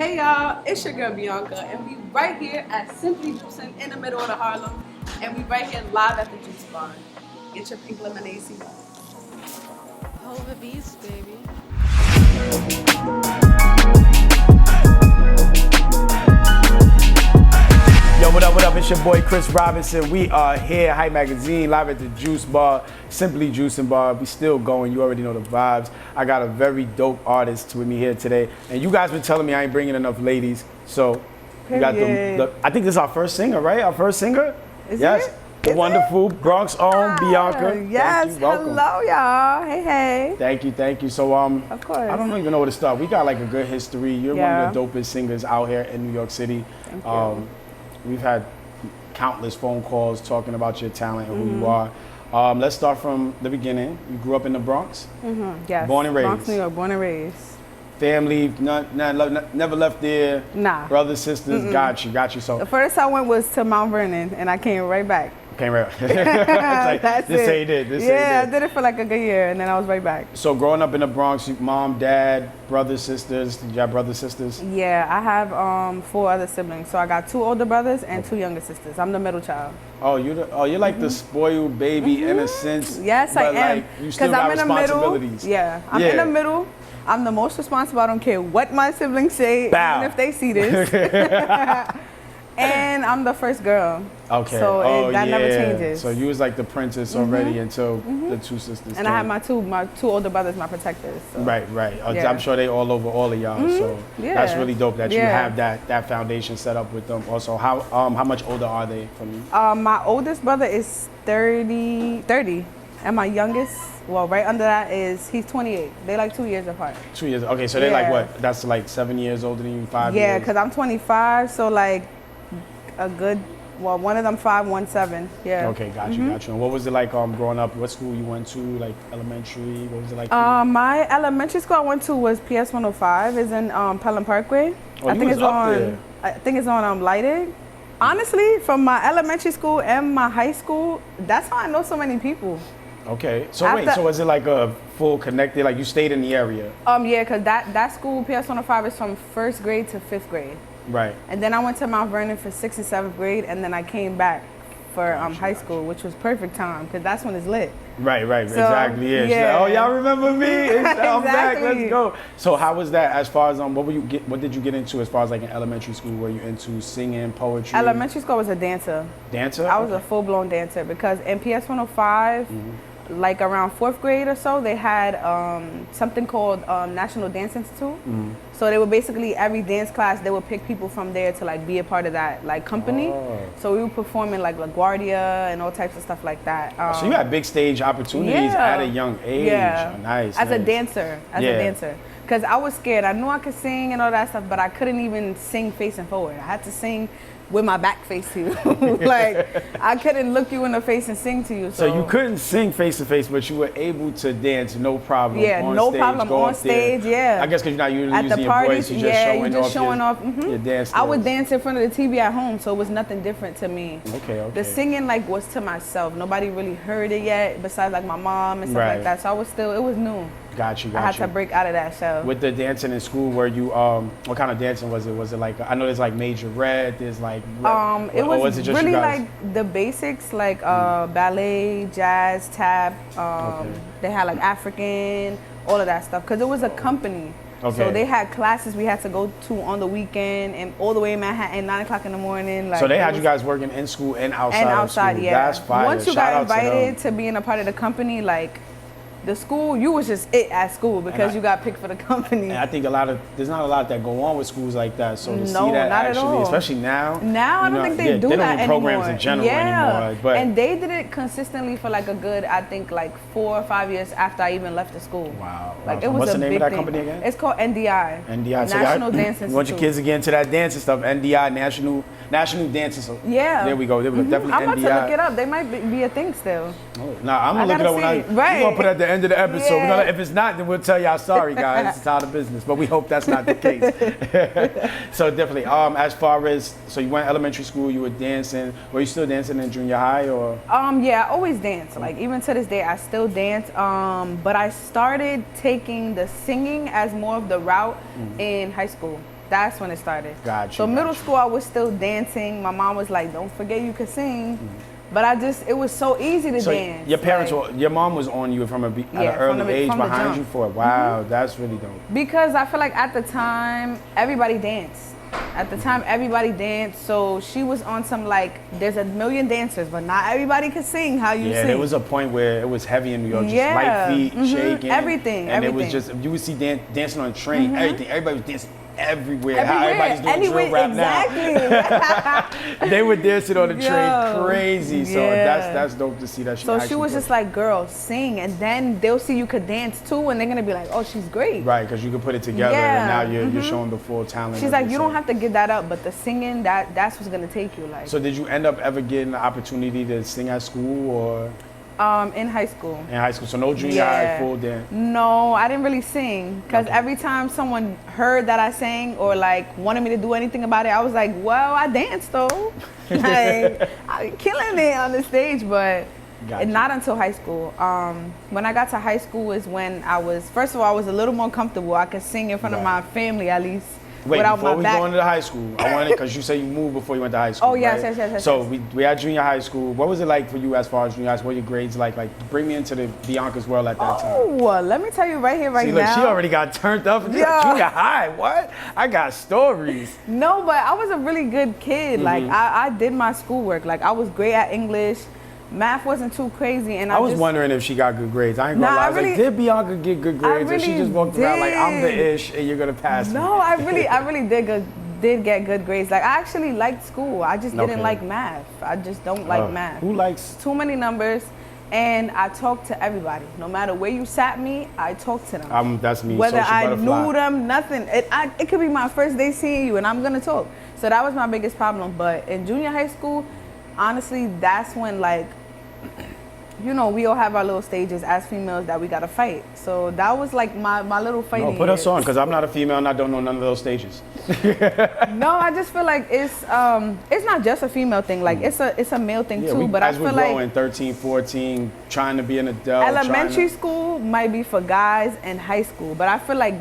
Hey y'all, it's your girl B.Ankha, and we right here at Simply Juicing in the middle of the Harlem, and we right here live at the Juice Bar. Get your pink lemonade, see Hell of a beast, baby. Yo, what up, what up? It's your boy Chris Robinson. We are here, Hype Magazine, live at the Juice Bar, Simply Juicing Bar. We still going, you already know the vibes. I got a very dope artist with me here today. And you guys been telling me I ain't bringing enough ladies. So, we got I think this is our first singer, right? Our first singer? Yes. The wonderful Bronx own B.Ankha. Yes, Thank you. Welcome. hello y'all. Hey, hey. Thank you. So, Of course. I don't even know where to start. We got like a good history. You're Yeah. one of the dopest singers out here in New York City. Thank you. We've had countless phone calls talking about your talent and who you are. Let's start from the beginning. You grew up in the Bronx. Yes. Born and raised. Bronx, New York, born and raised. Family, never left there. Nah. Brothers, sisters, got you. So The first I went was to Mt Vernon, and I came right back. came right. It's like, That's this it. say you did. This say Yeah, you I did it for like a good year, and then I was right back. So growing up in the Bronx, mom, dad, brothers, sisters. Did you have brothers, sisters? Yeah, I have 4 other siblings. So I got 2 older brothers and 2 younger sisters. I'm the middle child. Oh, you're like the spoiled baby in a sense. Yes, I but am. like you still got I'm in the middle. responsibilities. Yeah, I'm in the middle. I'm the most responsible. I don't care what my siblings say, Bow. even if they see this. And I'm the first girl. Okay. So that never changes. So you was like the princess already until the 2 sisters. And came. I have my two older brothers, my protectors. So. Right. Yeah. I'm sure they all over all of y'all. So Yeah. that's really dope that you Yeah. have that foundation set up with them. Also, how much older are they from you? My oldest brother is 30, and my youngest, well, right under that he's 28. They like 2 years apart. 2 years. Okay, so they're like Yeah. what? That's like 7 years older than you, 5 Yeah, years. because I'm 25, so like a good, well, one of them 5, 1 7. Yeah. Okay, got you. And what was it like growing up? What school you went to? Like elementary? What was it like? For you? My elementary school I went to was PS 105. Is in Pelham Parkway. Oh, you was up there. I think it's on Lighting. Honestly, from my elementary school and my high school, that's how I know so many people. Okay. So wait, After- so was it like a full connected? Like you stayed in the area? Yeah, because that school, PS 105, is from 1st grade to 5th grade. Right. And then I went to Mt Vernon for 6th and 7th grade, and then I came back for high school, which was perfect time, because that's when it's lit. Right, So, exactly. Yeah. She's yeah. like, oh, y'all remember me? I'm back. Exactly. Let's go. So how was that? As far as what did you get into as far as like in elementary school? Were you into singing, poetry? Elementary school, I was a dancer. Dancer. I was a full-blown dancer, because in PS 105, like around 4th grade or so, they had something called National Dance Institute. So they would basically, every dance class, they would pick people from there to like be a part of that like company. Oh. So we would perform in like LaGuardia and all types of stuff like that. So you had big stage opportunities Yeah. at a young age. Yeah. Oh, nice. As a nice. dancer, Because I was scared. I knew I could sing and all that stuff, but I couldn't even sing facing forward. I had to sing with my back face to you. Like, I couldn't look you in the face and sing to you. So you couldn't sing face to face, but you were able to dance, no problem. Yeah, on no stage, problem go on up there. stage, yeah. I guess because you're not usually At using the your parties, voice, you're just yeah, showing you're off just showing off. your dance I would skills. dance in front of the TV at home, so it was nothing different to me. Okay. The singing like was to myself. Nobody really heard it yet, besides like my mom and stuff Right. like that. So it was new. Got you. I had to break out of that shell. With the dancing in school, were you what kind of dancing was it? Was it like I know there's like majorette, there's like It or was it just really you guys? like the basics, like ballet, jazz, tap. They had like African, all of that stuff, because it was a company. Okay. So they had classes we had to go to on the weekend, and all the way in Manhattan, 9 o'clock in the morning. Like, So they it had was- you guys working in school and outside. and of outside, school. yeah. That's fire. Once you Shout got out to them. invited to being a part of the company, like the school, you was just it at school because you got picked for the company. And I think there's not a lot that go on with schools like that. So to see No, that not at actually, all. especially now. Now I don't think they do they that don't do programs anymore. in general yeah. anymore. But and they did it consistently for like a good, I think, like 4 or 5 years after I even left the school. wow. Like wow. it was What's a the name big of that thing. company again? It's called NDI. NDI. So National y'all- Dance Institute. You want your kids to get into that dancing stuff? NDI, National Dance Institute. Yeah. There we go. Definitely I'm about NDI. to look it up. They might be a thing still. Nah, I'm I gonna look it gotta up when see. we're Right. gonna put it at the end of the episode. Yeah. If it's not, then we'll tell y'all sorry, guys. It's out of business. But we hope that's not the case. So definitely. As far as you went elementary school, you were dancing. Were you still dancing in junior high or? Yeah, I always dance. Like even to this day, I still dance. But I started taking the singing as more of the route in high school. That's when it started. Got you, So got middle you. school, I was still dancing. My mom was like, "Don't forget you could sing," but it was so easy to So dance. your parents, like, your mom was on you from at Yeah, an from early the- age from the behind jump. you for it. Wow, that's really dope. because I feel like at the time everybody danced. At the time, everybody danced, so she was on some like, there's a million dancers, but not everybody could sing how you Yeah, sing. there was a point where it was heavy in New York, just Yeah, light feet, shaking, everything, and it was everything. just you would see dancing on a train, everything. Everybody was dancing everywhere. How Everywhere, everybody's doing anyway, drill rap exactly. now. They were dancing on the train, Yo, crazy. So yeah. that's dope to see that. So she was just like, "Girl, sing," and then they'll see you could dance too, and they're gonna be like, "Oh, she's great." right, because you could put it together, and Yeah, now you're showing the full talent. She's of like, it, "You so. don't have to give that up, but the singing, that's what's gonna take you." Like, So did you end up ever getting the opportunity to sing at school or in high school. in high school? So no junior high, full dance. No, I didn't really sing because Okay. every time someone heard that I sang or like wanted me to do anything about it, I was like, "Well, I danced though." Like, I'm killing it on the stage, but Gotcha. not until high school. When I got to high school is when first of all, I was a little more comfortable. I could sing in front of Right. my family at least. Wait, without before my we back. go into the high school, I wanted, because you said you moved before you went to high school. Oh, yes, right? yes. So we had junior high school. What was it like for you as far as junior high school? What were your grades like? Like, bring me into the B.Ankha's world at that time. Oh, let me tell you right here, right See, look, now. she already got turned up. She's like, Yeah. junior high, what? I got stories. No, but I was a really good kid. Like I did my schoolwork. Like I was great at English. Math wasn't too crazy, and I was just, wondering if she got good grades. I ain't gonna Nah, lie. I I was like, really- did B.Ankha get good grades? Or she really just walked around like, I'm the did. ish and you're gonna pass me. No, I really did get good grades. Like I actually liked school. I just Okay. didn't like math. I just don't like math. Who likes? Too many numbers, and I talked to everybody. No matter where you sat me, I talked to them. That's me. Whether social I butterfly. knew them, nothing. It could be my first day seeing you, and I'm gonna talk. So that was my biggest problem. But in junior high school, honestly, that's when like, you know, we all have our little stages as females that we gotta fight. So that was like my little fighting. No, put us years. on, because I'm not a female and I don't know none of those stages. No, I just feel like it's not just a female thing. Like it's a male thing too. But I as feel we're like growing, 13, 14, trying to be an adult. elementary school might be for guys and high school, but I feel like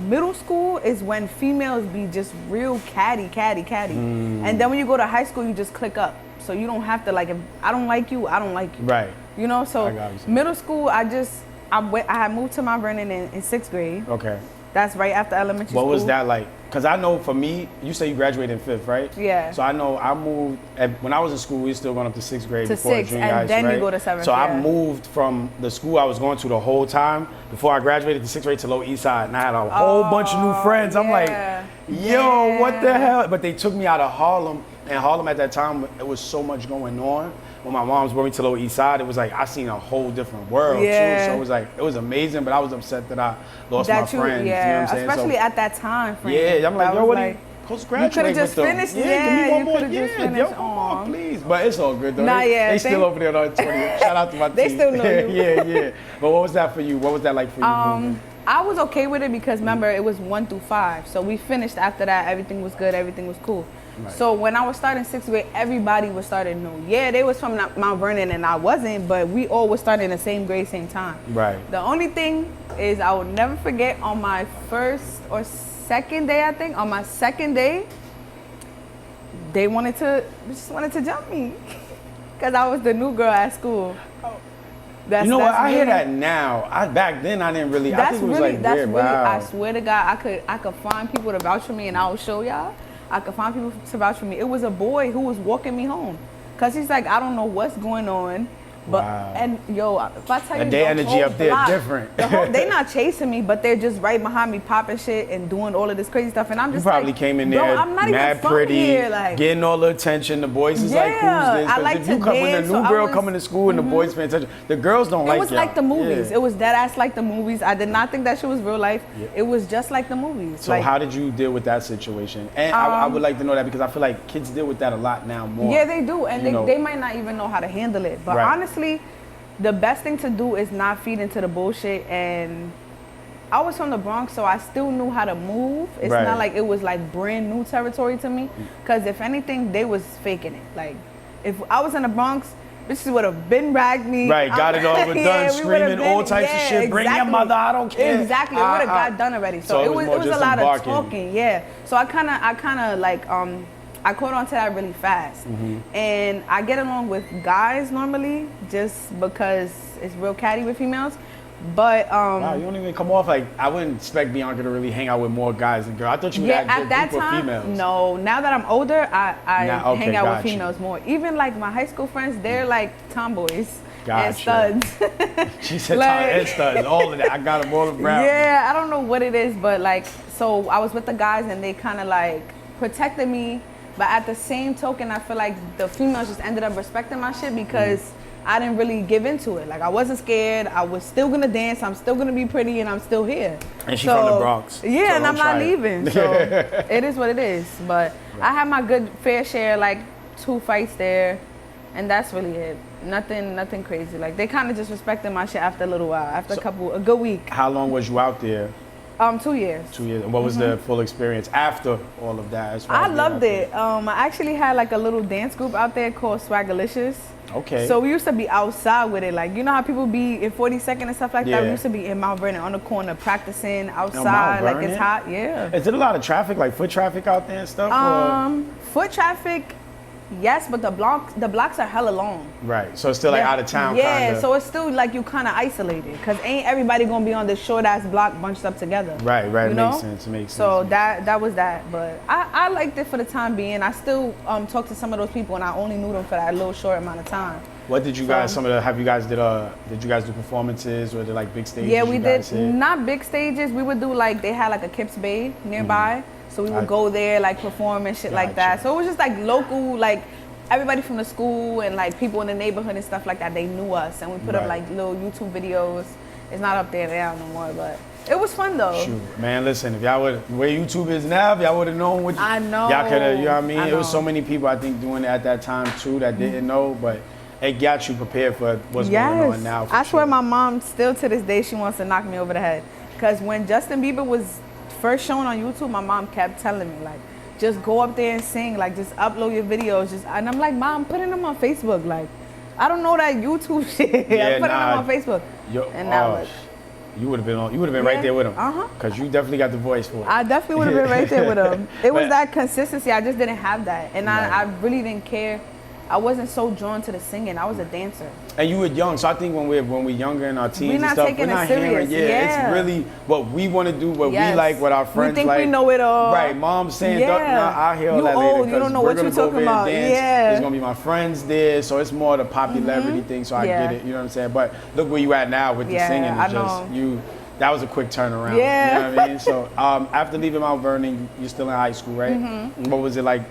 middle school is when females be just real catty. And then when you go to high school, you just click up. So you don't have to like, if I don't like you, I don't like you. Right. You know, so I got what you're saying. middle school, I had moved to Mt Vernon in 6th grade. Okay. That's right after elementary school. What was that like? Because I know for me, you say you graduated in 5th, right? Yeah. So I know I moved, when I was in school, we were still going up to 6th grade To before 6th, junior and high, then you right? go to 7th, So I yeah. moved from the school I was going to the whole time before I graduated to 6th grade to Lower East Side. And I had a whole bunch of new friends. I'm like, yeah. yo, what the Yeah. hell? But they took me out of Harlem. And Harlem at that time, it was so much going on. When my mom's brought me to Lower East Side, it was like I seen a whole different world too. Yeah. So it was amazing, but I was upset that I lost my That you, friends. yeah, You know what I'm saying? especially So, at that time frame. yeah, I'm like, That yo, was what like, are you supposed to you graduate coulda just with them? finished, Yeah, yeah, give me one you more. coulda just Yeah, finished yo, one more, on. please. But it's all good though. Nah, they yeah, they still over there on 20. Shout out to my They team. still know you. yeah. But what was that for you? What was that like for you? moving? I was okay with it because remember it was 1 through 5. So we finished after that. Everything was good. Everything was cool. Right. So when I was starting 6th grade, everybody was starting new. Yeah, they was from Mt Vernon and I wasn't, but we all was starting the same grade, same time. Right. The only thing is I will never forget on my first or second day, I think, on my second day, they just wanted to jump me because I was the new girl at school. You know what? I hear really- that now. Back then I didn't really. I That's think it was really, like that's weird. really. Wow. I swear to God, I could find people to vouch for me, and I will show y'all. I could find people to vouch for me. It was a boy who was walking me home, cause he's like, I don't know what's going on, but Wow. and yo, if I tell you, their the energy whole up there block, different. they not chasing me, but they're just right behind me, popping shit and doing all of this crazy stuff, and I'm You just probably like, came in bro, there I'm not mad even from pretty, here, like. getting all the attention. The boys is like, who's Yeah, this? I 'Cause like if you to come when dance, a new so I girl was- coming to school and the boys paying attention, the girls don't like It was y'all. like the movies. Yeah. It was dead ass like the movies. I did not think that shit was real life. Yeah. It was just like the movies. So how did you deal with that situation? And I would like to know that because I feel like kids deal with that a lot now more. Yeah, they do, and You know. they might not even know how to handle it. But Right. honestly, the best thing to do is not feed into the bullshit. And I was from the Bronx, so I still knew how to move. It's Right. not like it was like brand new territory to me. Because if anything, they was faking it. Like, if I was in the Bronx, bitches would have been ragged me. Right, got it over done, screaming all types of shit. Bring your mother, I don't care. Exactly, it would have got done already. So it was a lot of talking. Yeah. So I kind of like I caught on to that really fast. And I get along with guys normally just because it's real catty with females. But wow, you don't even come off like, I wouldn't expect B.Ankha to really hang out with more guys than girls. I thought you had at that group time, of females. No, now that I'm older, I hang out with you. females more. Even like my high school friends, they're like tomboys and Gotcha. studs. She said Like- and studs, all of that. I got them all around. Yeah, I don't know what it is, but like, so I was with the guys and they kind of like protected me. But at the same token, I feel like the females just ended up respecting my shit because I didn't really give into it. Like, I wasn't scared. I was still gonna dance. I'm still gonna be pretty, and I'm still here. And she's from the Bronx. Yeah, so and I'm not leaving. So it. it is what it is. But I had my good fair share, like 2 fights there, and that's really it. Nothing crazy. Like, they kind of just respected my shit after a little while. After a good week. How long was you out there? 2 years. 2 years. And what was the full experience after all of that? As far I as loved being it. I actually had like a little dance group out there called Swagalicious. Okay. So we used to be outside with it. Like, you know how people be in 42nd and stuff like that? We Yeah. used to be in Mt Vernon on the corner practicing Mount outside. Like, it's Vernon? hot. Yeah. Is it a lot of traffic, like foot traffic out there and stuff? or? Foot traffic, yes, but the blocks are hella long. Right. So it's still like Yeah. out of town Yeah, kinda. so it's still like you kind of isolated because ain't everybody gonna be on this short ass block bunched up together. Right, You know? makes sense, makes So sense. that was that, but I liked it for the time being. I still talk to some of those people, and I only knew them for that little short amount of time. What did you guys, did you guys do performances or did like big stages? Yeah, we you did guys hit? not big stages. We would do like, they had like a Kips Bay nearby, so we would go there like perform and shit like that. Gotcha. So it was just like local, like everybody from the school and like people in the neighborhood and stuff like that. They knew us, and we put up Right. like little YouTube videos. It's not up there now no more, but it was fun though. Shoot, man, listen, if y'all would, where YouTube is now, if y'all would have known what I know. y'all could have, you know what I mean? I It was know. so many people, I think, doing it at that time too that didn't know, but it got you prepared for what's going on now. for I swear sure. my mom still to this day, she wants to knock me over the head. Because when Justin Bieber was first shown on YouTube, my mom kept telling me, like, just go up there and sing, like, just upload your videos. And I'm like, Mom, putting them on Facebook. Like, I don't know that YouTube shit. Yeah, I'm putting nah. them on Facebook. And now look. You would have been right there with him. Uh-huh. Because you definitely got the voice for it. I definitely would have been right there with him. It was But- that consistency. I just didn't have that. And Right. I really didn't care. I wasn't so drawn to the singing. I was a dancer. And you were young, so I think when we're younger in our teens We're and not stuff, taking we're it not serious. hearing. Yeah. It's really what we want to do, what we Yes. like, what our friends We think like. we know it all. Right, Mom's saying, Yeah. nah, I'll hear all You that old, later. you 'cause don't know we're what gonna you're go talking over and about. dance. Yeah. There's gonna be my friends there, so it's more the popularity thing. So I Yeah. get it. You know what I'm saying? But look where you at now with the Yeah, singing. I It's just know. That was a quick turnaround. Yeah. You know what I mean? So after leaving Mount Vernon, you're still in high school, right? Mm-hmm. What was it like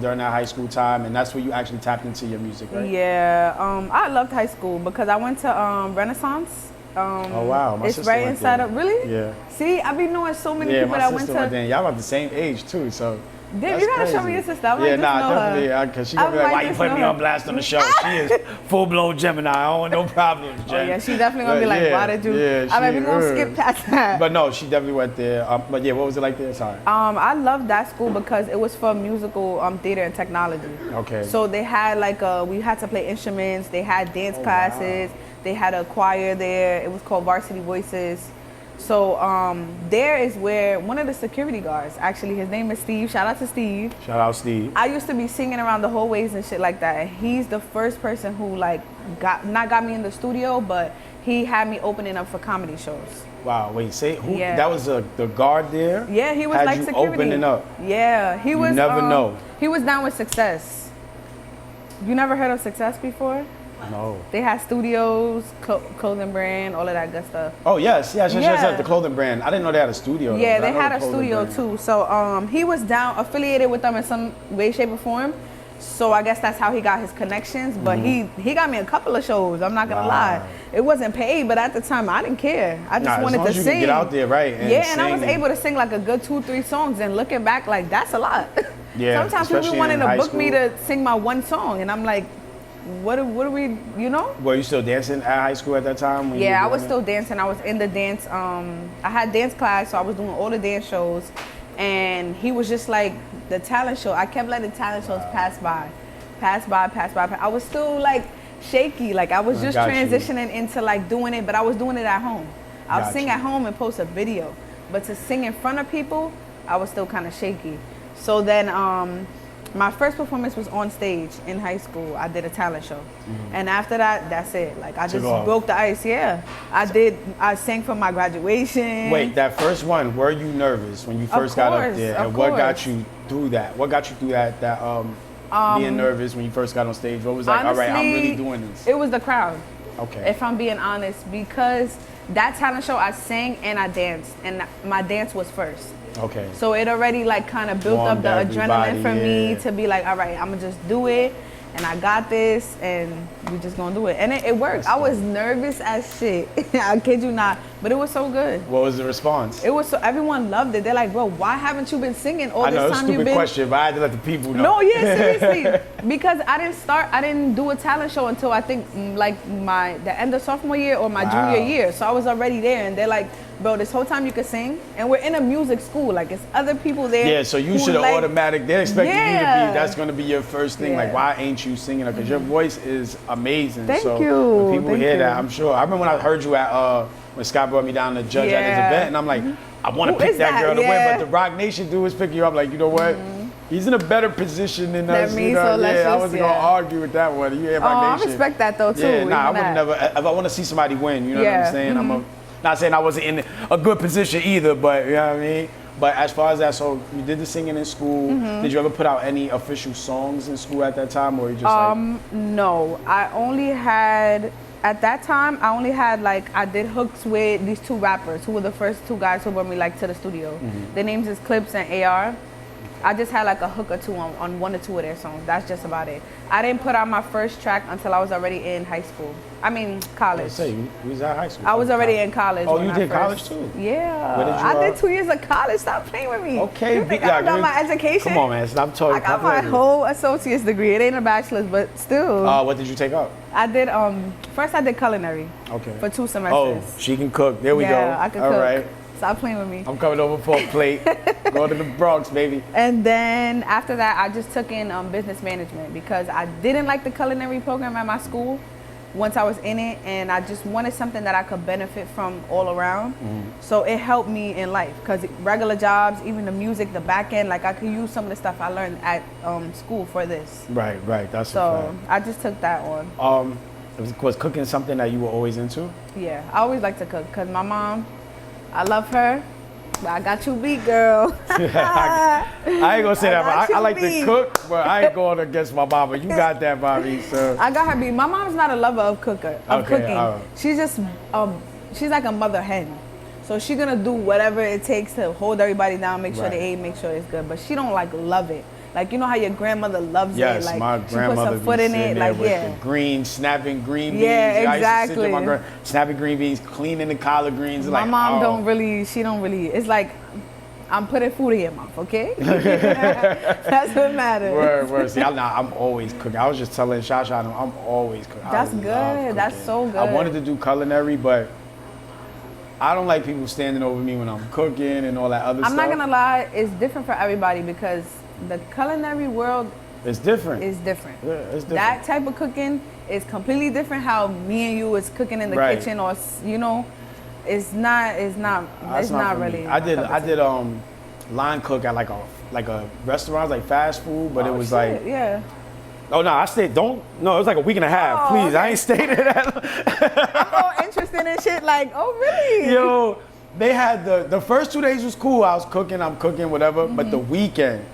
during that high school time? And that's where you actually tapped into your music, right? Yeah, I loved high school because I went to Renaissance. Oh wow, my it's sister right went inside there. of really. Yeah. See, I be knowing so many Yeah, people my that went sister to. went there. Y'all about the same age too, so. Damn, that's you gotta show crazy. me your sister. I might Yeah, just nah, know her. definitely. Because she I gonna be like, might why you just putting me know on her. blast on the show? She is full blown Gemini. I don't want no problems, Oh Jen. yeah, she definitely gonna be But like, yeah, why did you? Yeah, I mean, she we gonna is. skip past that. But no, she definitely went there. But yeah, what was it like there? Sorry. I loved that school because it was for musical theater and technology. Okay. So they had like we had to play instruments. They had dance Oh, classes. wow. They had a choir there. It was called Varsity Voices. So there is where one of the security guards, actually, his name is Steve. Shout out to Steve. Shout out Steve. I used to be singing around the hallways and shit like that. He's the first person who like got me in the studio, but he had me opening up for comedy shows. Wow. Wait, say who? Yeah. That was the guard there. Yeah, he was had like you security. opening up. Yeah, he was. never know. He was down with Success. You never heard of Success before? No. They had studios, clothing brand, all of that good stuff. Oh yes. Yeah. The clothing brand. I didn't know they had a studio. though, Yeah, but I they know had the a clothing studio brand. too. So he was down affiliated with them in some way, shape, or form. So I guess that's how he got his connections. But he got me a couple of shows. I'm not gonna Wow. lie. It wasn't paid, but at the time I didn't care. I just Nah, wanted as long to as you sing. can get out there, right? And yeah, and I was sing able to sing like a good 2-3 songs. And looking back, like that's a lot. Yeah, Sometimes people especially wanted in to high book me school. to sing my one song, and I'm like, what are we, you know? Were you still dancing at high school at that time? when you Yeah, I were was doing still dancing. I was in the dance. I had dance class, so I was doing all the dance shows. And he was just like the talent show. I kept letting talent shows pass by. I was still like shaky. Like I was just got you. transitioning into like doing it, but I was doing it at home. I would Got sing you. at home and post a video, but to sing in front of people, I was still kind of shaky. So then my first performance was on stage in high school. I did a talent show. And after that, that's it. Like I just broke the ice. Yeah. I sang for my graduation. Wait, that first one, were you nervous when you first got up there? And what got you through that? What got you through that being nervous when you first got on stage? What was like, honestly, all right, I'm really doing this? It was the crowd. Okay. If I'm being honest, because that talent show I sang and I danced, and my dance was first. Okay. So it already like kind of built up the adrenaline for me to be like, all right, I'm gonna just do it, and I got this, and we just gonna do it. And it worked. I was nervous as shit. I kid you not, but it was so good. What was the response? It was so, everyone loved it. They're like, bro, why haven't you been singing all this time? I know, it's a stupid question, but I had to let the people know. No, yeah, seriously. Because I didn't do a talent show until I think like the end of sophomore year or my junior year. So I was already there, and they're like, bro, this whole time you could sing, and we're in a music school. Like it's other people there. Yeah, so you should have automatic. They're expecting you to be. That's going to be your first thing. Yeah. Like, why ain't you singing? Because your voice is amazing. Thank so you. when people hear that, I'm sure. I remember when I heard you at when Scott brought me down to judge at his event, and I'm like, I want to pick that girl to win, but the Rock Nation dude was picking you up. Like, you know what? He's in a better position than us. Me, you know? so I wasn't gonna argue with that one. You hear Rock Nation? I respect that though too. Yeah, nah, I would never. If I want to see somebody win, you know what I'm saying? I'm not saying I wasn't in a good position either, but you know what I mean? But as far as that, so you did the singing in school. Did you ever put out any official songs in school at that time, or you just No, I only had, at that time, like, I did hooks with these two rappers who were the first two guys who brought me like to the studio. Their names is Clips and AR. I just had like a hook or two on one or two of their songs. That's just about it. I didn't put out my first track until I was already in high school. I mean, college. Say you was at high school. I was already in college. Oh, you did college too? Yeah. Where did you, I did 2 years of college. Stop playing with me. Okay. You think I got my education? Come on, man. Stop talking. I got my whole associate's degree. It ain't a bachelor's, but still. What did you take up? I did, first I did culinary. Okay. For 2 semesters. Oh, she can cook. There we go. Yeah, I can cook. All right. Stop playing with me. I'm coming over for a plate. Go to the Bronx, baby. And then after that, I just took in business management because I didn't like the culinary program at my school once I was in it, and I just wanted something that I could benefit from all around. So it helped me in life because regular jobs, even the music, the back end, like I could use some of the stuff I learned at school for this. Right. That's so I just took that on. Was cooking something that you were always into? Yeah, I always like to cook because my mom, I love her, but I got you beat, girl. I ain't gonna say that, but I like to cook, but I ain't going against my mama. You got that, Bobby. So I got her beat. My mom's not a lover of cooking. She's just she's like a mother hen. So she's gonna do whatever it takes to hold everybody down, make sure they eat, make sure it's good. But she don't like love it. Like, you know how your grandmother loves it? Like, my grandmother she puts her foot in it. Like, with the snapping green beans. Yeah, exactly. I used to sit there, snapping green beans, cleaning the collard greens. My mom she don't really, it's like, I'm putting food in your mouth, okay? That's what matters. Word. See, I'm always cooking. I was just telling Shasha, I'm always cooking. That's good. That's so good. I wanted to do culinary, but I don't like people standing over me when I'm cooking and all that other stuff. I'm not gonna lie, it's different for everybody because the culinary world is different. Yeah, it's different. That type of cooking is completely different how me and you is cooking in the kitchen, or you know, it's not really. I did line cook at like a restaurant, like fast food, but it was like Oh no, I stayed. No, it was like a week and a half. Please, okay. I ain't stayed in that. I'm all interested in shit. Like, oh really? Yo, they had the first 2 days was cool. I'm cooking, whatever. But the weekend,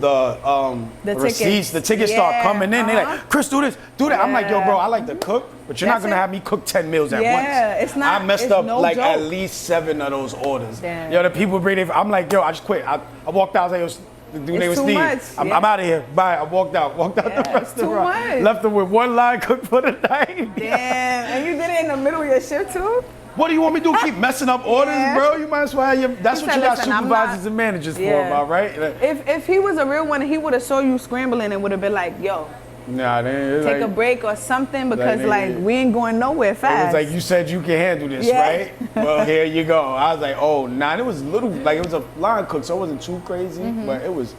the receipts, the tickets start coming in. They like, Chris, do this, do that. I'm like, yo, bro, I like to cook, but you're not gonna have me cook 10 meals at once. Yeah, it's not. I messed up no like joke. at least 7 of those orders. Damn. Yo, the people bring it. I'm like, yo, I just quit. I walked out. I was like, yo, the dude they was sneezing. I'm out of here. Bye. I walked out the restaurant. Too much. Left them with one line cooked for the night. Damn. And you did it in the middle of your shift too? What do you want me to do? Keep messing up orders, bro? You might as well have that's what you got supervisors and managers for, about, right? If he was a real one, he would have saw you scrambling and would have been like, yo, nah, take a break or something because we ain't going nowhere fast. It was like, you said you can handle this, right? Well, here you go. I was like, oh, nah, it was little, like it was a line cook, so it wasn't too crazy, but it was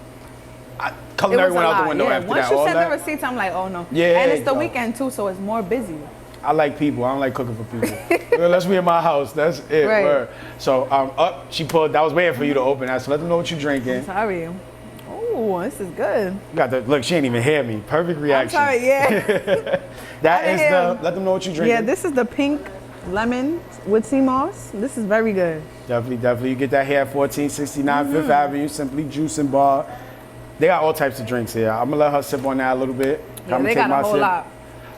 Culinary was went a out the lot, window yeah. after Once that. you All send that. the receipts, I'm like, oh no. Yeah, And it's the yo. weekend too, so it's more busy. I like people. I don't like cooking for people. Well, let's be in my house. That's it. Right. Word. So up, she pulled. I was waiting for you to open that. So let them know what you're drinking. Sorry. Oh, this is good. You got the look. She ain't even hear me. Perfect I'm reaction. sorry, yeah. That I is didn't the. hear. Let them know what you're drinking. Yeah, this is the pink lemon with sea moss. This is very good. Definitely. You get that here at 1469 Fifth Avenue. Simply Juice and Bar. They got all types of drinks here. I'm gonna let her sip on that a little bit. Yeah, they got a whole lot.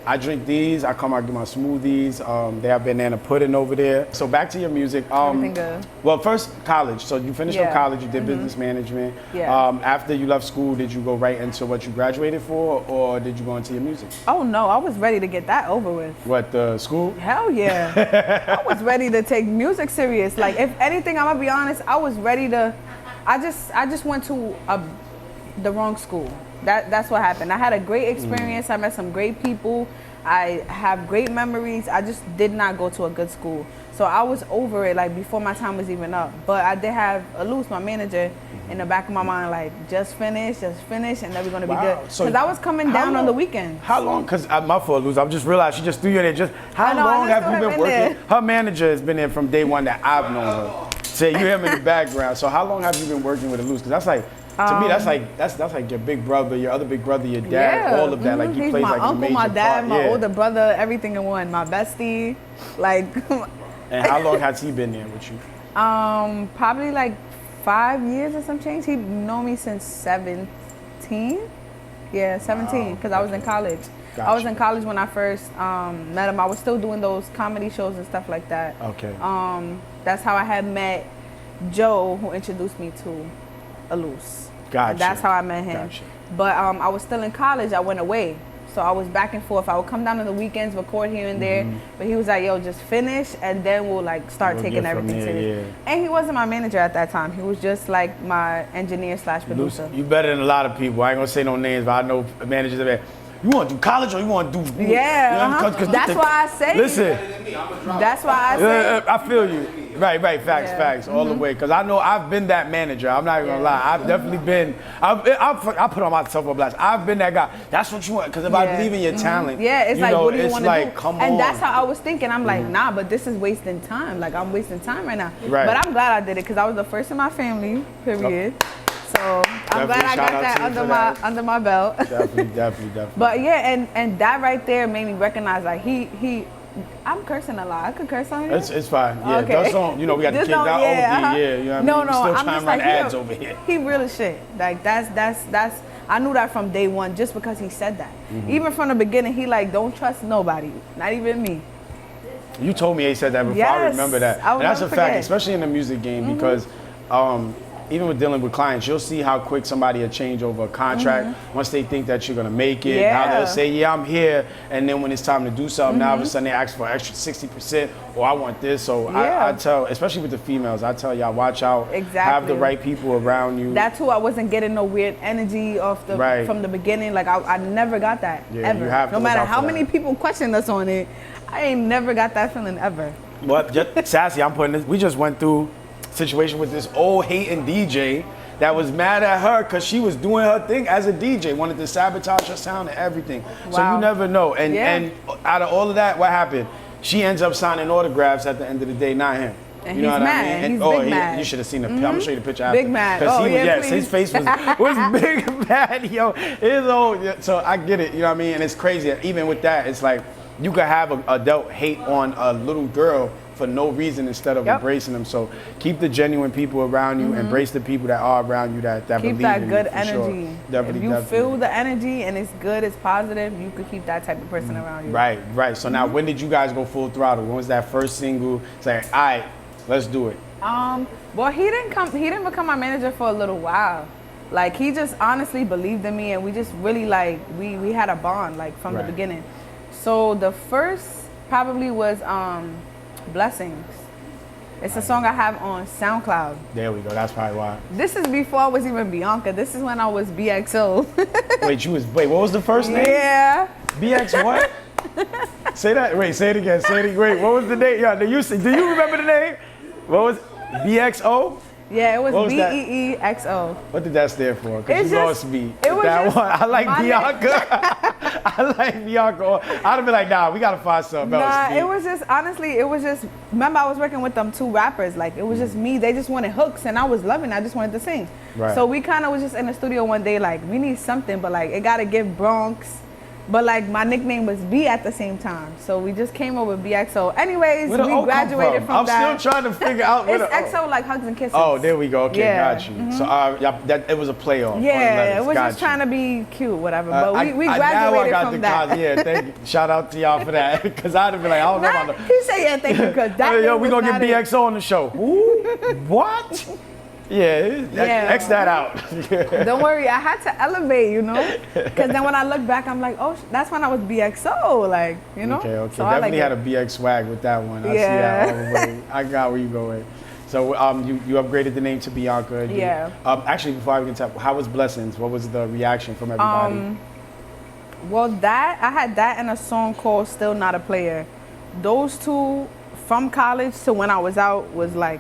I drink these. I come out do my smoothies. They have banana pudding over there. So back to your music. Everything good. Well, first college. So you finished up Yeah. college. You did business management. Yeah. After you left school, did you go right into what you graduated for, or did you go into your music? Oh no, I was ready to get that over with. What, the school? Hell yeah. I was ready to take music serious. Like if anything, I'm gonna be honest, I was ready to. I just went to the wrong school. That's what happened. I had a great experience. I met some great people. I have great memories. I just did not go to a good school. So I was over it like before my time was even up. But I did have Elus, my manager, in the back of my mind, like just finish, and then we're gonna be good. So Because I was coming down on the weekends. How long? Because my fault, Luz. I've just realized she just threw you in there. Just how long have you been working? Her manager has been there from day one that I've known her. Say you hear him in the background. So how long have you been working with Elus? Because that's like. To me, that's like your big brother, your other big brother, your dad, all of that. Like you He's play my like a uncle, major my dad, part. my Yeah. older brother, everything in one. My bestie, like. And how long has he been there with you? Probably like 5 years or some change. He known me since 17. Yeah, 17, because I was in college. I was in college when I first met him. I was still doing those comedy shows and stuff like that. Okay. That's how I had met Joe, who introduced me to Elus. Gotcha. That's how I met him. Gotcha. But I was still in college. I went away. So I was back and forth. I would come down on the weekends, record here and there. But he was like, yo, just finish and then we'll like start taking everything serious. Yeah. And he wasn't my manager at that time. He was just like my engineer / producer. You better than a lot of people. I ain't gonna say no names, but I know managers that you want to do college or you want to do... Yeah, that's why I say... Listen. That's why I say... I feel you. Right, facts, all the way. Because I know I've been that manager. I'm not even gonna lie. I've definitely been... I put on myself a blast. I've been that guy. That's what you want. Because if I believe in your talent... Yeah, it's like, what do you want to do? Come on. And that's how I was thinking. I'm like, nah, but this is wasting time. Like, I'm wasting time right now. Right. But I'm glad I did it because I was the first in my family, period. So I'm glad I got that under my belt. Definitely. But yeah, and that right there made me recognize like he I'm cursing a lot. I could curse on here. It's fine. Yeah, Okay. Those don't, we got the kids down OD. Yeah, you know what I mean? No, We're still I'm trying just to run like, ads over here. He real as shit. Like that's I knew that from day one just because he said that. Even from the beginning, he like don't trust nobody, not even me. You told me he said that before. Yes, I remember that. I will And that's a never fact, forget. especially in the music game, because even with dealing with clients, you'll see how quick somebody will change over a contract once they think that you're gonna make it. Yeah. How they'll say, yeah, I'm here, and then when it's time to do something, now all of a sudden they ask for an extra 60%, or I want this. So I tell, especially with the females, I tell y'all, watch out. Exactly. Have the right people around you. That's who I wasn't getting no weird energy off from the beginning. Like I never got that ever. You have to no matter look out how for many that. people question us on it, I ain't never got that feeling ever. Well, just, Sassy, I'm putting this. We just went through a situation with this old hating DJ that was mad at her because she was doing her thing as a DJ, wanted to sabotage her sound and everything. Wow. So you never know. And out of all of that, what happened? She ends up signing autographs at the end of the day, not him. And you know he's what mad. I mean? He's big mad. You should have seen the picture. I'm gonna show you the picture after. Big mad. 'Cause Oh, he was, yeah, yes, please. his face was big mad, yo. His old, so I get it, you know what I mean? And it's crazy. Even with that, it's like you could have an adult hate on a little girl for no reason instead of embracing them. So keep the genuine people around you, embrace the people that are around you that Keep believe that in good you, for energy. Sure. Definitely, if you feel the energy and it's good, it's positive, you could keep that type of person around you. Right. So now when did you guys go full throttle? When was that first single? Say, all right, let's do it. Well, he didn't become my manager for a little while. Like he just honestly believed in me and we just really like we had a bond like from the beginning. So the first probably was Blessings. It's a song I have on SoundCloud. There we go. That's probably why. This is before I was even B.Ankha. This is when I was BXO. Wait, what was the first name? Yeah. BX what? Say that. Wait, say it again. Wait, what was the name? Yeah, do you remember the name? What was BXO? Yeah, it was What was that? B-E-E-X-O. What did that stand for? It's Because you just- lost me. it was that just one. I like my B.Ankha. I like B.Ankha. I'd have been like, nah, we gotta find something else. Nah, B. it was just, honestly, it was just, remember I was working with them 2 rappers. Like, it was just me. They just wanted hooks, and I was loving it. I just wanted to sing. Right. So we kind of was just in the studio one day, like, we need something, but, like, it got to give Bronx. But, like, my nickname was B at the same time. So we just came up with BXO. Anyways, Where the O we come graduated from I'm that. still trying to figure out where It's the XO, like hugs and kisses. Oh, there we go. Okay, Yeah. got you. So it was a playoff. on the Yeah, letters. it was Got just you. trying to be cute, whatever. But we now I graduated got from the that. Yeah, thank you. Shout out to y'all for that. Because I'd have been like, I don't know about the. He said, yeah, thank you, because that Hey, yo, name we was gonna not get it. BXO on the show. Who? What? Yeah, Yeah. X that out. Don't worry, I had to elevate, you know? Because then when I look back, I'm like, oh, that's when I was BXO, like, you know? Okay. So I Definitely like had a BX swag with that one. I see Yeah. that all the way. I got where you going. So you upgraded the name to B.Ankha. Yeah. Actually, before I can tell, how was Blessings? What was the reaction from everybody? Well, I had that and a song called Still Not a Player. Those 2 from college to when I was out was like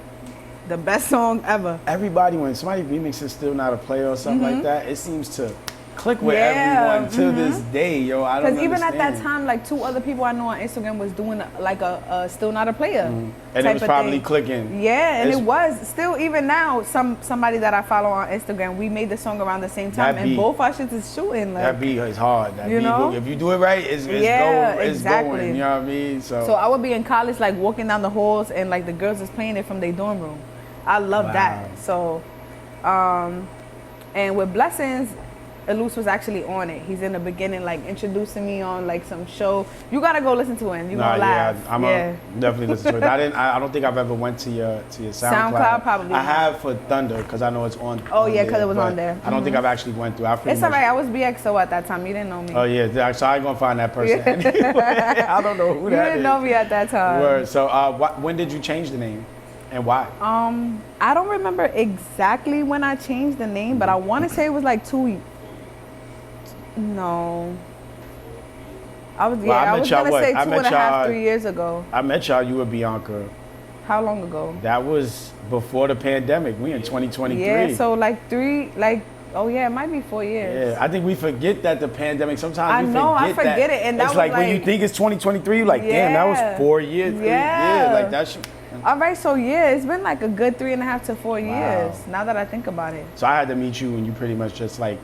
the best song ever. Everybody, when somebody remixes Still Not a Player or something like that, it seems to click with Yeah, everyone to this day, yo. I don't Because even at that understand. time, like 2 other people I know on Instagram was doing like a Still Not a Player. And it type was of probably thing. clicking. Yeah, and It's- it was. Still, even now, somebody that I follow on Instagram, we made the song around the same time, That and beat- both our shits is shooting. Like, That beat is hard. That You beat, know? if you do it right, it's Yeah, going. It's exactly. going. You know what I mean? So I would be in college, like walking down the halls, and like the girls is playing it from their dorm room. I love Wow. that. So, and with Blessings, Elus was actually on it. He's in the beginning, like introducing me on like some show. You gotta go listen to him. You gonna laugh. Yeah, I'm definitely listen to it. I don't think I've ever went to your SoundCloud. SoundCloud, probably I not. have for Thunder because I know it's on. Oh, on yeah, 'cause there, it was but on there. I don't think I've actually went through. It's alright. I was BXO at that time. You didn't know me. Oh yeah, so I ain't gonna find that person. Anyway. I don't know who You that didn't is. know me at that time. Word. So when did you change the name, and why? I don't remember exactly when I changed the name, but I want to say it was like 2. No. I was Well, I I met was y'all gonna what? say I 2 met and a half, y'all- 3 years ago. I met y'all. You were B.Ankha. How long ago? That was before the pandemic. We in 2023. Yeah, so like 3, like, oh yeah, it might be 4 years. Yeah, I think we forget that the pandemic. Sometimes I we know, I forget forget that. it, and that it's was like when you like- think it's 2023, you're like, damn, that Yeah. was 4 years. 3 Yeah. years. Like that shit. All right, so yeah, it's been like a good 3.5 to 4 years now that I think about it. So I had to meet you, and you pretty much just like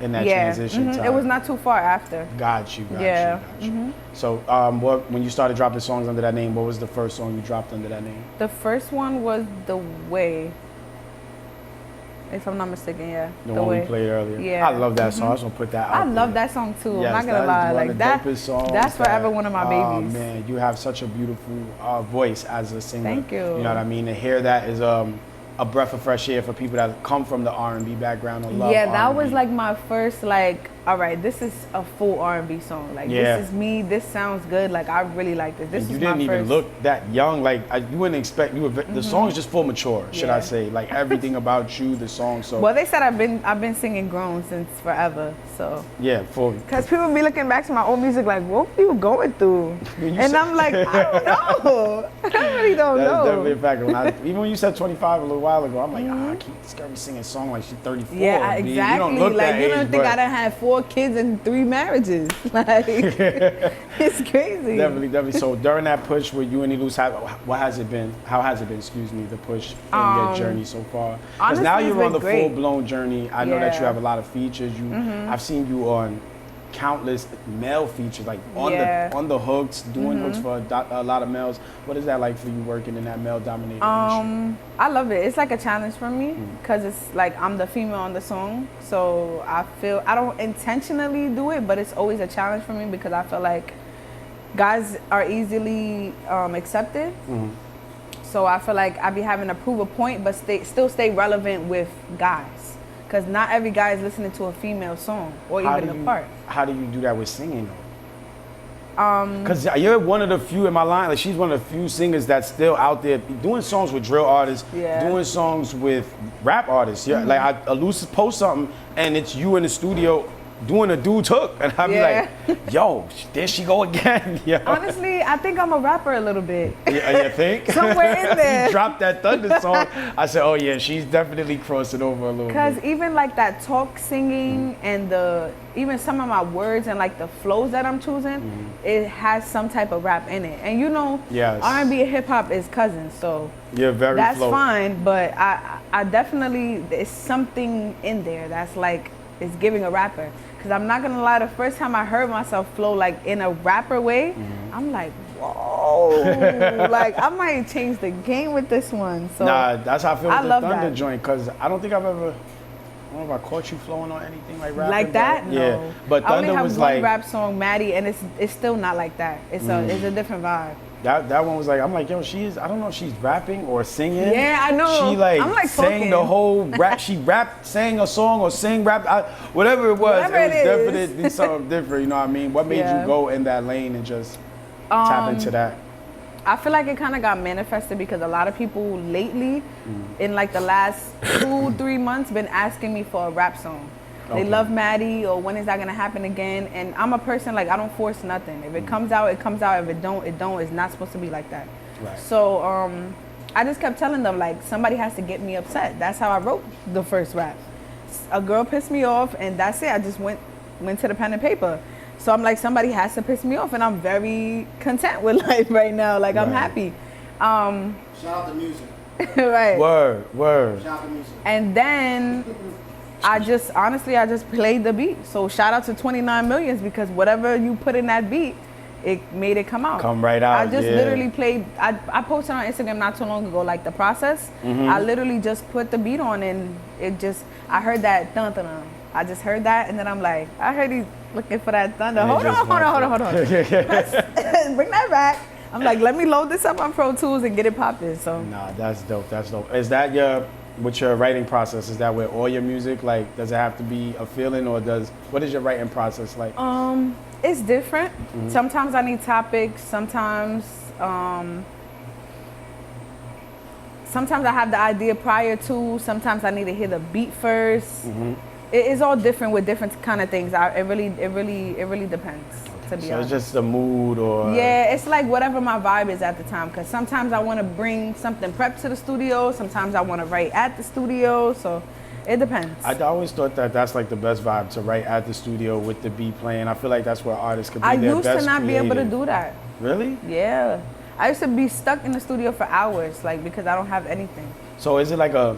in that Yeah, transition time. it was not too far after. Got you. Yeah, Got you. So, when you started dropping songs under that name, what was the first song you dropped under that name? The first one was The Way. If I'm not mistaken, yeah. The one Way. we played earlier. Yeah. I love that song. I just want to put that out. I love there. that song too. Yes, I'm not that gonna is lie. one Like of the that. dopest songs That's forever that- one of my Oh babies. man, you have such a beautiful voice as a singer. Thank you. You know what I mean? To hear that is a breath of fresh air for people that come from the R&B background and love Yeah, that R&B. was like my first like, all right, this is a full R&B song. Like Yeah. this is me. This sounds good. Like I really like this. This And is you my didn't even first. look that young. Like you wouldn't expect. The song is just full mature, should I Yeah. say? Like everything about you, the song. So Well, they said I've been singing grown since forever. So, yeah, full. cause people be looking back to my old music like, what were you going through? When you And said- I'm like, I don't know. I really don't That's know. definitely a fact. Even when you said 25 a little while ago, I'm like, I can't scary singing a song like she's 34. Yeah, B. exactly. You don't look like that you don't age, think but I done had 4 kids and 3 marriages. Like it's crazy. Definitely. So during that push with you and Elus, what has it been? How has it been? Excuse me, the push in your journey so far. Because honestly, now it's you're been on the great. full-blown journey. I know that Yeah. Mm-hmm. you have a lot of features. I've seen you on countless male features, like on Yeah. Mm-hmm. the hooks, doing hooks for a lot of males. What is that like for you working in that male-dominated industry? I love it. It's like a challenge for me because it's like I'm the female on the song. So I feel I don't intentionally do it, but it's always a challenge for me because I feel like guys are easily accepted. So I feel like I be having to prove a point, but still stay relevant with guys. Because not every guy is listening to a female song or even a part. How do you do that with singing though? Because you're one of the few in my line, like she's one of the few singers that's still out there doing songs with drill artists, Yeah. doing songs with rap artists. Yeah, like Elus post something and it's you in the studio doing a dude's hook, and I'd be like, yo, there she go again. Yeah. Honestly, I think I'm a rapper a little bit. You think? Somewhere in there. You dropped that Thunder song. I said, oh yeah, she's definitely crossing over a little bit. Because even like that talk singing and even some of my words and like the flows that I'm choosing, it has some type of rap in it. And you know, yes. R&B and hip hop is cousins, so you're very that's flow. fine. But I definitely, there's something in there that's like, it's giving a rapper. Because I'm not gonna lie, the first time I heard myself flow like in a rapper way, I'm like, whoa, like I might change the game with this one. So nah, that's how I feel with the Thunder that joint, because I don't think I've ever, I don't know if I caught you flowing on anything like rapping. Like that? But, no. Yeah, but Thunder I only have was one like rap song, Maddie, and it's still not like that. It's a different vibe. that one was like, I'm like, yo, I don't know if she's rapping or singing. Yeah, I know. She like, I'm like sang talking. the whole rap. She sang a song or sang rap. Whatever it was, Whatever it was it is. definitely something different. You know what I mean? What made you go in that lane and just tap into that? I feel like it kind of got manifested because a lot of people lately, in like the last 2-3 months, been asking me for a rap song. They love Maddie, or when is that gonna happen again? And I'm a person, like, I don't force nothing. If it comes out, it comes out. If it don't, it don't. It's not supposed to be like that. Right. So I just kept telling them, like, somebody has to get me upset. That's how I wrote the first rap. A girl pissed me off, and that's it. I just went to the pen and paper. So I'm like, somebody has to piss me off, and I'm very content with life right now. Like, I'm happy. Shout out to music. Right. Word. Shout out to music. And then I just played the beat. So shout out to 29 Millions, because whatever you put in that beat, it made it come out. Come right out. I just literally played, I posted on Instagram not too long ago, like the process. I literally just put the beat on, and I heard that dun dun dun. I just heard that, and then I'm like, I heard he's looking for that thunder. Hold on. Bring that back. I'm like, let me load this up on Pro Tools and get it popping. So Nah, that's dope. Is that with your writing process, is that with all your music? Like, does it have to be a feeling, or what is your writing process like? It's different. Sometimes I need topics. Sometimes I have the idea prior to. Sometimes I need to hear the beat first. It's all different with different kind of things. It really depends. To be honest. So it's just the mood, or yeah, it's like whatever my vibe is at the time. Because sometimes I want to bring something prepped to the studio. Sometimes I want to write at the studio. So it depends. I always thought that's like the best vibe, to write at the studio with the beat playing. I feel like that's where artists could be their best I used to not creative. be able to do that. Really? Yeah. I used to be stuck in the studio for hours, like, because I don't have anything. So is it like a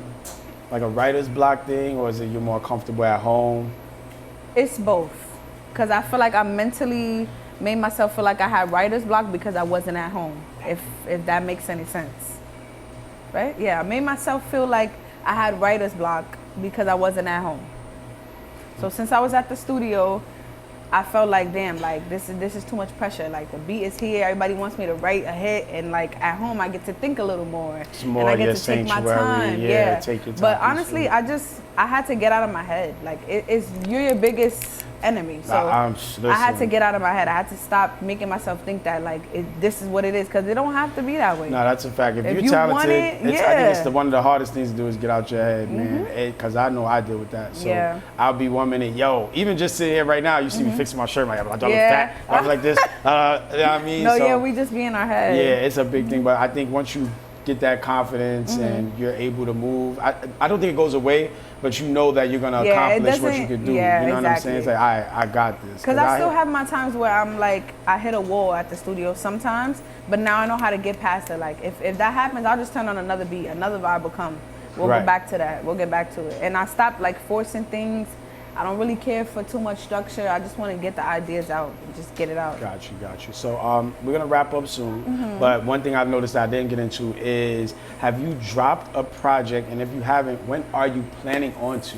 writer's block thing, or is it you're more comfortable at home? It's both. Because I feel like I mentally made myself feel like I had writer's block because I wasn't at home, if that makes any sense. Right? Yeah, I made myself feel like I had writer's block because I wasn't at home. So since I was at the studio, I felt like, damn, like this is too much pressure. Like, the beat is here, everybody wants me to write a hit, and like at home I get to think a little more. It's more and I get your to take my sanctuary. time. Yeah, take your time. But honestly, I had to get out of my head. Like, you're your biggest enemy. So I had to get out of my head. I had to stop making myself think that like this is what it is, because it don't have to be that way. No, that's a fact. If you're you talented, want it, I think it's one of the hardest things to do is get out your head, man. Because I know I deal with that. So I'll be 1 minute, yo, even just sitting here right now, you see me fixing my shirt, like, I look fat, I was like this. You know what I mean? No, so, we just be in our head. Yeah, it's a big thing. But I think once you get that confidence and you're able to move, I don't think it goes away, but you know that you're going to accomplish what you can do. Yeah, you know exactly. what I'm saying? It's like, I got this. Because I still have my times where I'm like, I hit a wall at the studio sometimes, but now I know how to get past it. Like, if that happens, I'll just turn on another beat, another vibe will come. We'll go back to that. We'll get back to it. And I stopped like forcing things. I don't really care for too much structure. I just want to get the ideas out and just get it out. Got you. So we're going to wrap up soon. But one thing I've noticed that I didn't get into is, have you dropped a project? And if you haven't, when are you planning on to?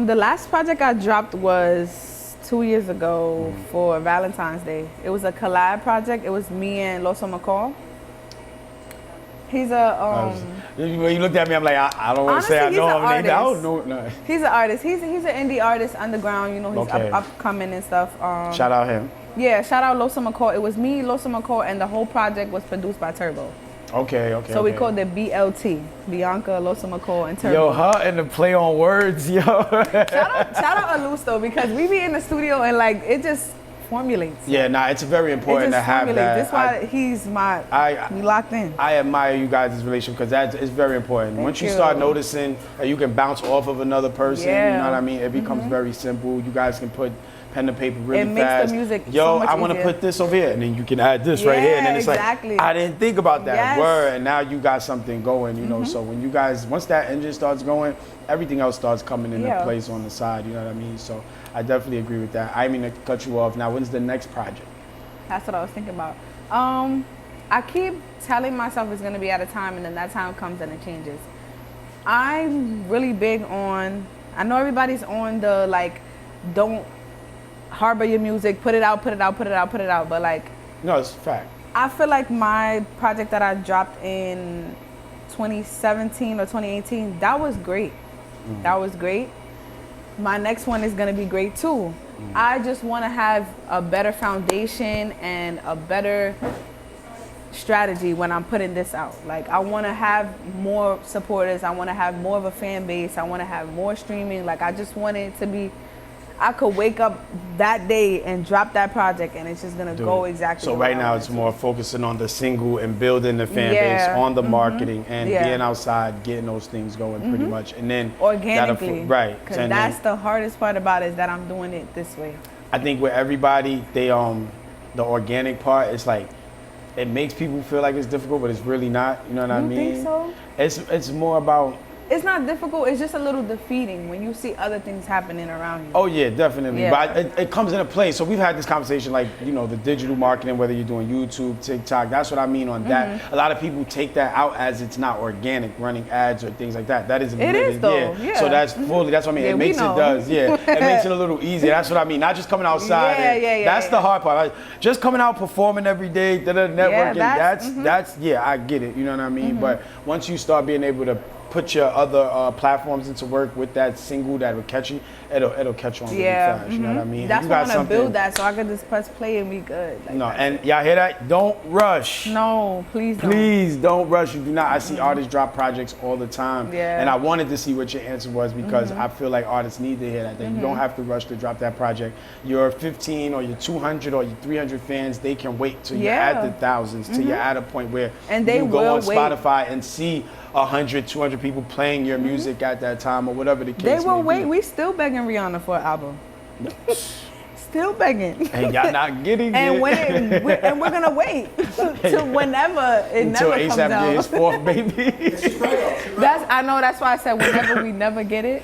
The last project I dropped was 2 years ago for Valentine's Day. It was a collab project. It was me and Loso McCall. He's a when you looked at me, I'm like, I don't want to say I know him. I don't know. No. He's an artist. He's an indie artist, underground. You know, he's upcoming and stuff. Shout out him. Yeah, shout out Loso McCall. It was me, Loso McCall, and the whole project was produced by Turbo. Okay. So we called it BLT, Bianca, Losa McCall, and Turbo. Yo, her and the play on words, yo. Shout out Elus though, because we be in the studio and like it just formulates. Yeah, nah, it's very important to have that. That's why he's we locked in. I admire you guys' relationship because it's very important. Once you start noticing that you can bounce off of another person, you know what I mean? It becomes very simple. You guys can put pen to paper really fast. It makes the music Yo, so much I want to put this over here, and then you can add this right here, and then it's like, I didn't think about that word, and now you got something going, you know. So when you guys, once that engine starts going, everything else starts coming into place on the side, you know what I mean? So I definitely agree with that. I mean to cut you off. Now, when's the next project? That's what I was thinking about. I keep telling myself it's gonna be at a time, and then that time comes and it changes. I'm really big on, I know everybody's on the like, don't harbor your music, put it out, but like, no, it's a fact. I feel like my project that I dropped in 2017 or 2018, that was great. That was great. My next one is gonna be great too. I just wanna have a better foundation and a better strategy when I'm putting this out. Like, I wanna have more supporters, I wanna have more of a fan base, I wanna have more streaming. Like, I just want it to be, I could wake up that day and drop that project and it's just gonna go exactly. So right now it's more focusing on the single and building the fan base, on the marketing and being outside, getting those things going pretty much. And then organically. Right. Because that's the hardest part about it, is that I'm doing it this way. I think with everybody, they the organic part, it's like, it makes people feel like it's difficult, but it's really not. You know what I mean? You think so? It's more about, it's not difficult, it's just a little defeating when you see other things happening around you. Oh yeah, definitely. But it comes into play. So we've had this conversation, like, you know, the digital marketing, whether you're doing YouTube, TikTok, that's what I mean on that. A lot of people take that out as it's not organic, running ads or things like that. That is it is though. Yeah. So that's fully, that's what I mean. It makes it does. Yeah. It makes it a little easier. That's what I mean. Not just coming outside. That's the hard part. Like, just coming out performing every day, networking. That's I get it. You know what I mean? But once you start being able to put your other platforms into work with that single that will catch you, it'll catch on really fast. You know what I mean? That's why I want to build that so I can just press play and be good. Like, no, and y'all hear that? Don't rush. No, please don't. Please don't rush. You do not. I see artists drop projects all the time. Yeah. And I wanted to see what your answer was because I feel like artists need to hear that. You don't have to rush to drop that project. Your 15 or your 200 or your 300 fans, they can wait till you add the thousands, till you're at a point where you go on Spotify and see 100, 200 people playing your music at that time or whatever the case may be. They will wait. We still begging Rihanna for an album. Still begging. And y'all not getting and it. And we're gonna wait till whenever it until never ASAP comes out. Get his fourth baby. I know. That's why I said whenever we never get it.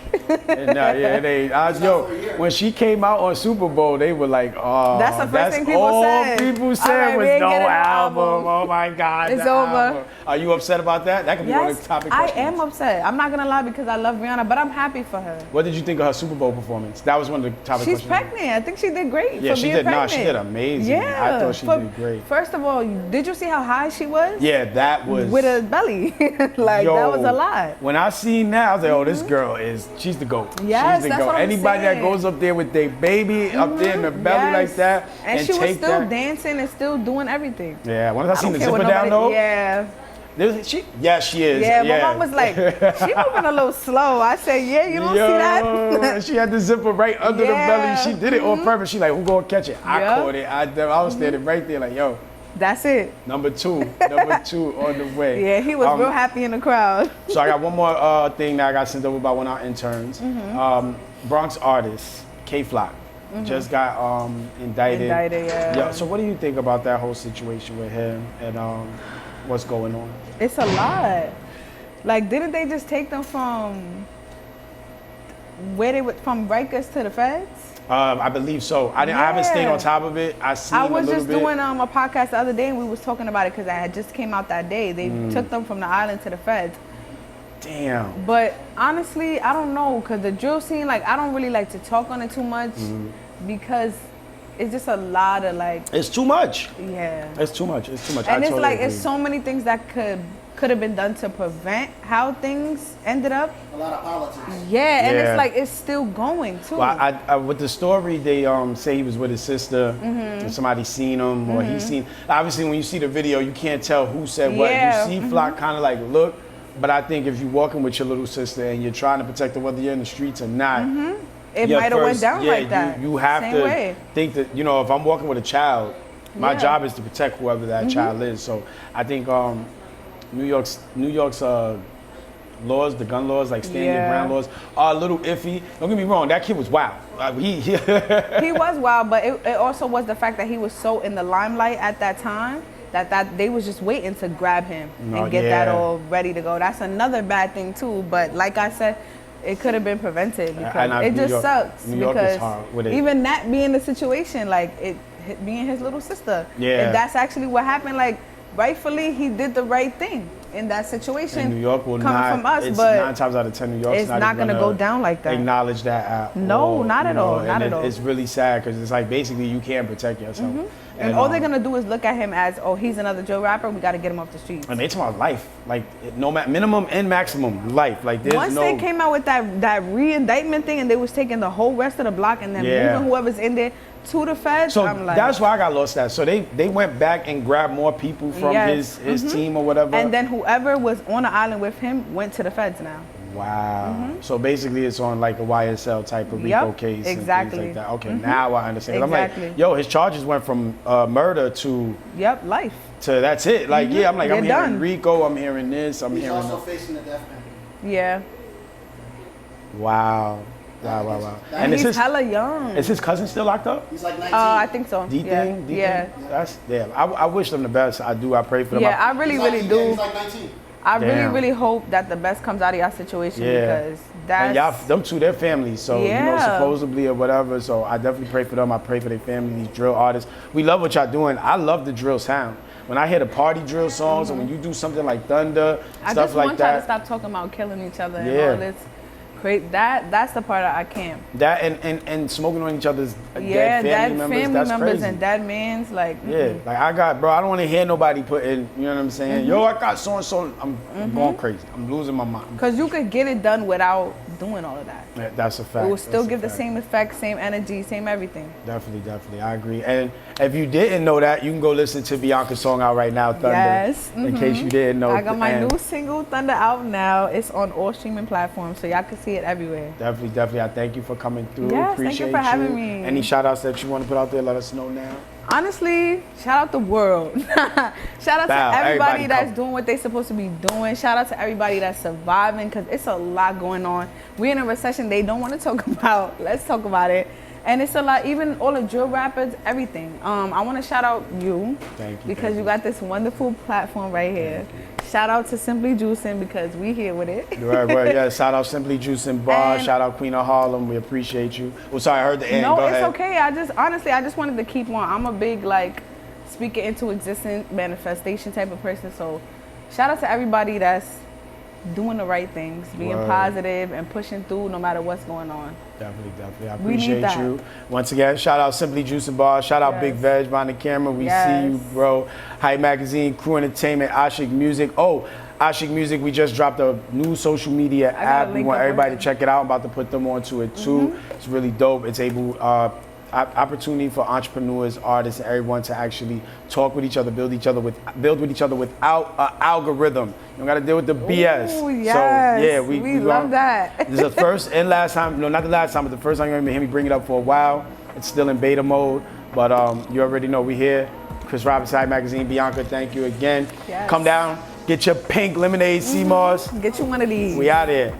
It ain't. When she came out on Super Bowl, they were like, "Oh, that's the first thing people said. All people said was no album. Oh my God, it's over." Album. Are you upset about that? That could be one of the topic questions. I am upset. I'm not gonna lie because I love Rihanna, but I'm happy for her. What did you think of her Super Bowl performance? That was one of the topic questions. She's pregnant. I think she did great. Yeah, for she being did. Pregnant. No, she did amazing. Yeah, I thought she did great. First of all, did you see how high she was? Yeah, that was with a belly. That was a lot. When I seen that, I was like, "Oh, this girl she's the GOAT." Yes, she's the that's GOAT. what I'm Anybody saying. that goes up there with their baby up there in the belly like that, and she was still dancing and still doing everything. Yeah, once I seen the zipper down though. Yeah. She is. Yeah, my mom was like, she moving a little slow. I said, yeah, you don't see that? She had the zipper right under the belly. She did it on purpose. She like, who gonna catch it? I caught it. I was standing right there like, yo. That's it. Number two on the way. Yeah, he was real happy in the crowd. So I got one more thing that I got sent over by one of our interns. Bronx artist, K-Flock, just got indicted. Yeah. So what do you think about that whole situation with him and what's going on? It's a lot. Like, didn't they just take them from where they were, from Rikers to the feds? I believe so. I haven't stayed on top of it. I was just doing a podcast the other day and we was talking about it because I had just came out that day. They took them from the island to the feds. Damn. But honestly, I don't know, because the drill scene, like, I don't really like to talk on it too much because it's just a lot of like. It's too much. Yeah. It's too much. It's too much. And it's like, it's so many things that could could have been done to prevent how things ended up. A lot of politics. Yeah, and Yeah. it's like it's still going too. Well, I with the story, they say he was with his sister, and somebody seen him, or he seen. Obviously, when you see the video, you can't tell who said what. Yeah, You see Flock kind of like look, but I think if you're walking with your little sister and you're trying to protect her, whether you're in the streets or not, it your might have went first- down yeah, like that. You have Same to way. think that, if I'm walking with a child, my Yeah. job is to protect whoever that child is. So I think New York's laws, the gun laws, like stand your Yeah. ground laws, are a little iffy. Don't get me wrong, that kid was wild. He was wild, but it also was the fact that he was so in the limelight at that time that they was just waiting to grab him and get that all ready to go. That's another bad thing too. But like I said, it could have been prevented because it New just York- sucks. New York is because hard with it. even that being the situation, like it being his little sister. Yeah. If that's actually what happened, like rightfully he did the right thing in that situation. And New York will coming not. from us, It's but 9 times out of 10, New York's it's not even gonna go down like that. Acknowledge that at No, all, not at all, and not at all. It's really sad because it's like basically you can't protect yourself. And all they're gonna do is look at him as, oh, he's another drill rapper. We got to get him off the streets. And they talking about life, like no minimum and maximum life. Like there's Once no. they came out with that re-indictment thing, and they was taking the whole rest of the block and then Yeah. moving whoever's in there to the feds, So I'm like, that's why I got lost at. So they went back and grabbed more people from Yes. his team or whatever. and then whoever was on the island with him went to the feds now. Wow. So basically it's on like a YSL type of RICO Yep, case and exactly. things like that. Okay, now I understand. 'Cause Exactly. I'm like, yo, his charges went from murder to Yep, life. that's it. Like, yeah, I'm like, I'm You're hearing done. RICO, I'm hearing this, I'm He's hearing also that. facing the death penalty. Yeah, Wow. And he's is hella young. his cousin still locked up? He's like 19. I think so. D yeah. thing? D yeah. thing? That's damn. I wish them the best. I do. I pray for them. Yeah, I really, He's like, really yeah, do. He's like 19. I really, Damn. really hope that the best comes out of y'all situation Yeah. because And y'all, that's them two, their families. So, Yeah. supposedly or whatever. So I definitely pray for them. I pray for their family, these drill artists. We love what y'all doing. I love the drill sound. When I hear the party drill songs and when you do something like Thunder, I stuff just like want y'all to that. stop talking about killing each other Yeah. and all this. That's the part that I can't. That and smoking on each other's Yeah, dead family members. That's crazy. and dead man's like. Yeah, like I don't want to hear nobody putting, you know what I'm saying? Yo, I got so and so. I'm going crazy. I'm losing my mind. Because you could get it done without doing all of that. Yeah, that's a fact. It will still That's a give the fact. same effect, same energy, same everything. Definitely, I agree. And if you didn't know that, you can go listen to B.Ankha's song out right now, Thunder. Yes. In case you didn't know. I got my And new single, Thunder, out now. It's on all streaming platforms, so y'all can see it everywhere. Definitely. I thank you for coming through. Yes, thank you Appreciate for having me. Any shout outs that you want to put out there, let us know now. Honestly, shout out the world. Shout out Wow, to everybody everybody that's come. doing what they supposed to be doing. Shout out to everybody that's surviving because it's a lot going on. We're in a recession they don't want to talk about. Let's talk about it. And it's a lot, even all the drill rappers, everything. I want to shout out you. Thank you, Because thank you you. got this wonderful platform right here. Shout out to Simply Juicing because we here with it. Right. Yeah, shout out Simply Juice and Bar. And- Shout out Queen of Harlem. We appreciate you. Well, sorry, I heard the end. No, Go it's ahead. okay. I just wanted to keep on. I'm a big speaking into existence manifestation type of person. So shout out to everybody that's doing the right things, being Word. positive and pushing through no matter what's going on. Definitely. I We need appreciate that. you. Once again, shout out Simply Juice and Bar. Shout out Yes. Big Veg behind the camera. We Yes. see you, bro. Hype Magazine, Crew Entertainment, Ashik Music. Oh, Ashik Music, we just dropped a new social media got a app. We link want up everybody with to check it out. I'm about to put them onto it too. It's really dope. It's able opportunity for entrepreneurs, artists, and everyone to actually talk with each other, build with each other without an algorithm. You don't got to deal with the BS. Ooh, yes. So yeah, we love that. This is the first and last time. No, not the last time, but the first time you're gonna hear me bring it up for a while. It's still in beta mode, but you already know we here. Chris Robinson, Hype Magazine, B.Ankha, thank you again. Yes. Come down, get your pink lemonade, sea moss. Get you one of these. We out here.